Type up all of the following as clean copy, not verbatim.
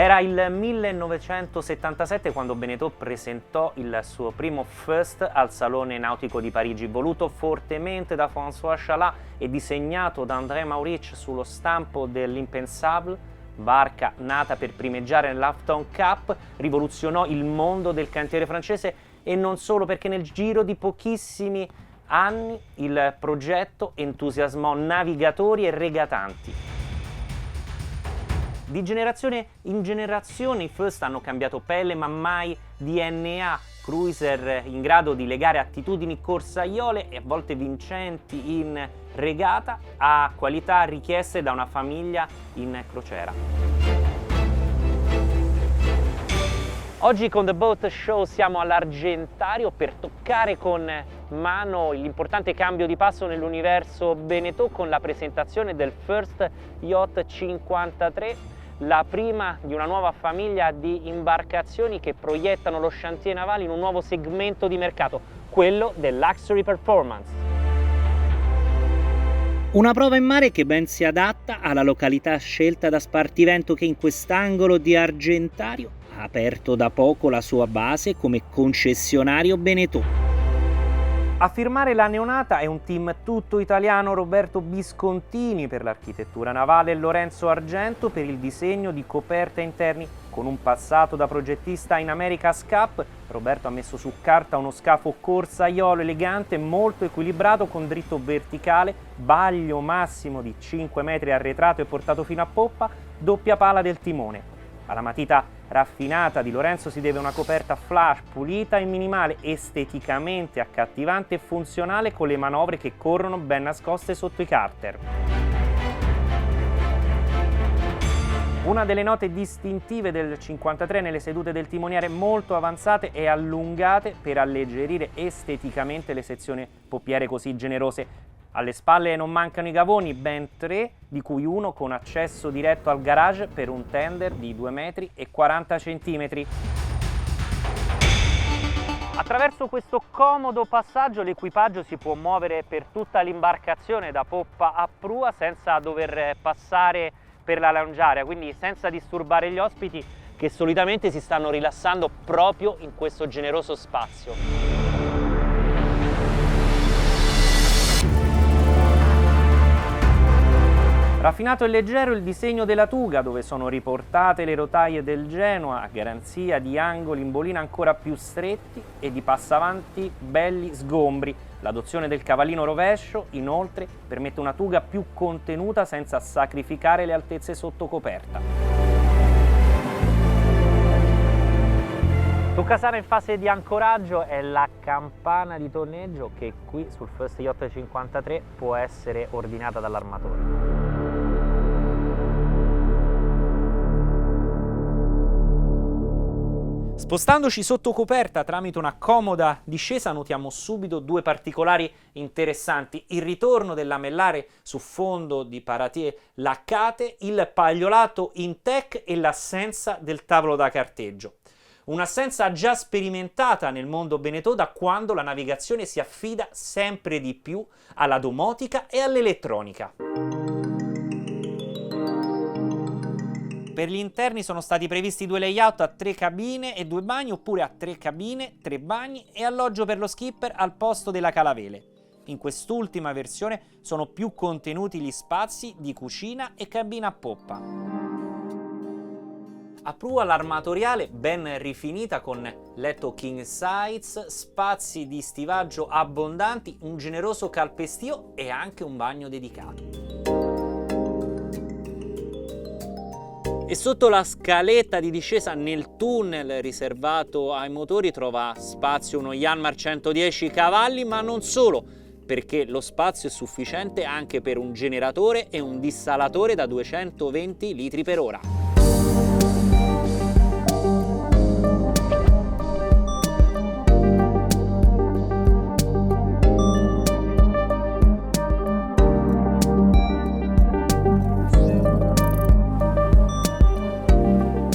Era il 1977 quando Beneteau presentò il suo primo First al Salone Nautico di Parigi, voluto fortemente da François Chalat e disegnato da André Maurice sullo stampo dell'Impensable, barca nata per primeggiare nell'Afton Cup, rivoluzionò il mondo del cantiere francese e non solo, perché nel giro di pochissimi anni il progetto entusiasmò navigatori e regatanti. Di generazione in generazione i First hanno cambiato pelle ma mai DNA, cruiser in grado di legare attitudini corsaiole e a volte vincenti in regata a qualità richieste da una famiglia in crociera. Oggi con The Boat Show siamo all'Argentario per toccare con mano l'importante cambio di passo nell'universo Beneteau con la presentazione del First Yacht 53, la prima di una nuova famiglia di imbarcazioni che proiettano lo chantier navale in un nuovo segmento di mercato, quello del Luxury Performance. Una prova in mare che ben si adatta alla località scelta da Spartivento, che in quest'angolo di Argentario ha aperto da poco la sua base come concessionario Beneteau. A firmare la neonata è un team tutto italiano: Roberto Biscontini per l'architettura navale e Lorenzo Argento per il disegno di coperta interni. Con un passato da progettista in America's Cup, Roberto ha messo su carta uno scafo corsaiolo elegante, molto equilibrato, con dritto verticale, baglio massimo di 5 metri arretrato e portato fino a poppa, doppia pala del timone. Alla matita raffinata di Lorenzo si deve una coperta flash, pulita e minimale, esteticamente accattivante e funzionale, con le manovre che corrono ben nascoste sotto i carter. Una delle note distintive del 53 nelle sedute del timoniere molto avanzate e allungate per alleggerire esteticamente le sezioni poppiere così generose. Alle spalle non mancano i gavoni, ben 3, di cui uno con accesso diretto al garage per un tender di 2 metri e 40 centimetri. Attraverso questo comodo passaggio l'equipaggio si può muovere per tutta l'imbarcazione da poppa a prua senza dover passare per la lounge, quindi senza disturbare gli ospiti che solitamente si stanno rilassando proprio in questo generoso spazio. Raffinato e leggero il disegno della Tuga, dove sono riportate le rotaie del Genoa a garanzia di angoli in bolina ancora più stretti e di passavanti belli sgombri. L'adozione del cavallino rovescio, inoltre, permette una Tuga più contenuta senza sacrificare le altezze sotto coperta. Toccasana in fase di ancoraggio è la campana di tonneggio che qui sul First Yacht 53 può essere ordinata dall'armatore. Spostandoci sotto coperta tramite una comoda discesa notiamo subito due particolari interessanti: il ritorno del lamellare su fondo di paratier laccate, il pagliolato in tech e l'assenza del tavolo da carteggio. Un'assenza già sperimentata nel mondo Beneteau da quando la navigazione si affida sempre di più alla domotica e all'elettronica. Per gli interni sono stati previsti 2 layout a 3 cabine e 2 bagni, oppure a 3 cabine, 3 bagni e alloggio per lo skipper al posto della calavele. In quest'ultima versione sono più contenuti gli spazi di cucina e cabina a poppa. A prua l'armatoriale ben rifinita con letto king size, spazi di stivaggio abbondanti, un generoso calpestio e anche un bagno dedicato. E sotto la scaletta di discesa nel tunnel riservato ai motori trova spazio uno Yanmar 110 cavalli, ma non solo, perché lo spazio è sufficiente anche per un generatore e un dissalatore da 220 litri per ora.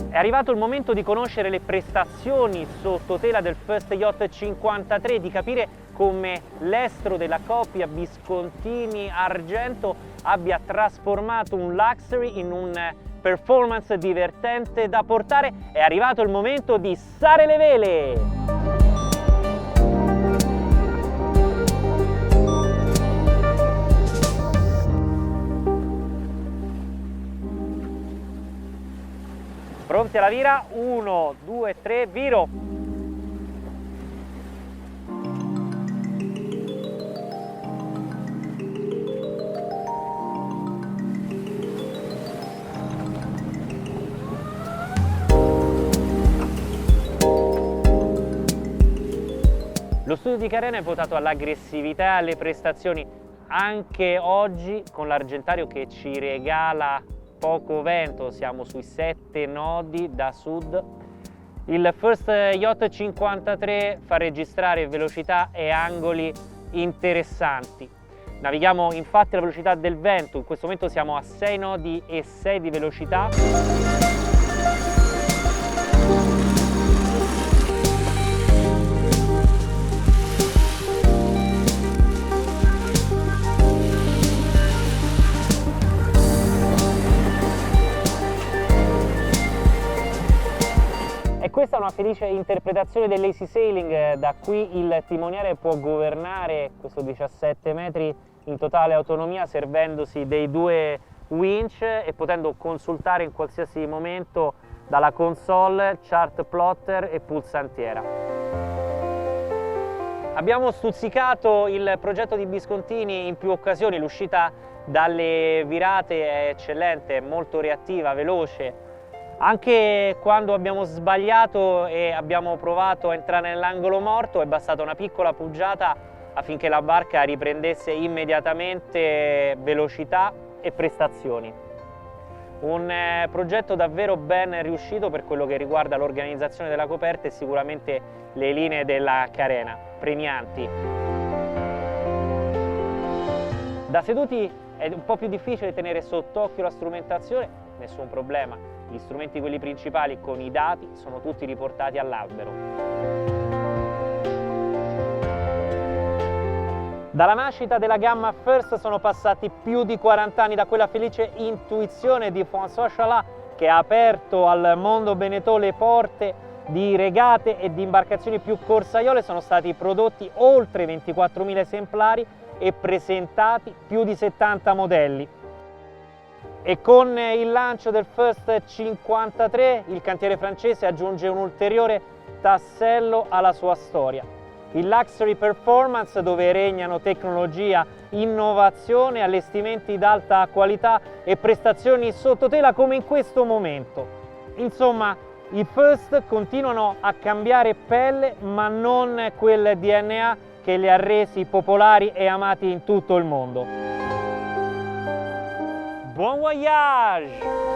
È arrivato il momento di conoscere le prestazioni sottotela del First Yacht 53, di capire come l'estro della coppia Biscontini-Argento abbia trasformato un luxury in un performance divertente da portare. È arrivato il momento di issare le vele! Pronti alla vira? 1, 2, 3, viro! Lo studio di Carena è votato all'aggressività e alle prestazioni, anche oggi con l'Argentario che ci regala poco vento, siamo sui 7 nodi da sud. Il First Yacht 53 fa registrare velocità e angoli interessanti. Navighiamo infatti alla velocità del vento, in questo momento siamo a 6 nodi e 6 di velocità. E questa è una felice interpretazione del lazy sailing, da qui il timoniere può governare questo 17 metri in totale autonomia servendosi dei 2 winch e potendo consultare in qualsiasi momento dalla console chart plotter e pulsantiera. Abbiamo stuzzicato il progetto di Viscontini in più occasioni, l'uscita dalle virate è eccellente, molto reattiva, veloce. Anche quando abbiamo sbagliato e abbiamo provato a entrare nell'angolo morto è bastata una piccola puggiata affinché la barca riprendesse immediatamente velocità e prestazioni. Un progetto davvero ben riuscito per quello che riguarda l'organizzazione della coperta e sicuramente le linee della carena, premianti. Da seduti è un po' più difficile tenere sott'occhio la strumentazione, nessun problema. Gli strumenti, quelli principali con i dati, sono tutti riportati all'albero. Dalla nascita della gamma First sono passati più di 40 anni, da quella felice intuizione di François Chalat che ha aperto al mondo Beneteau le porte di regate e di imbarcazioni più corsaiole. Sono stati prodotti oltre 24.000 esemplari e presentati più di 70 modelli. E con il lancio del First 53 il cantiere francese aggiunge un ulteriore tassello alla sua storia. Il Luxury Performance, dove regnano tecnologia, innovazione, allestimenti d'alta qualità e prestazioni sottotela come in questo momento. Insomma, i First continuano a cambiare pelle, ma non quel DNA che li ha resi popolari e amati in tutto il mondo. Buon voyage!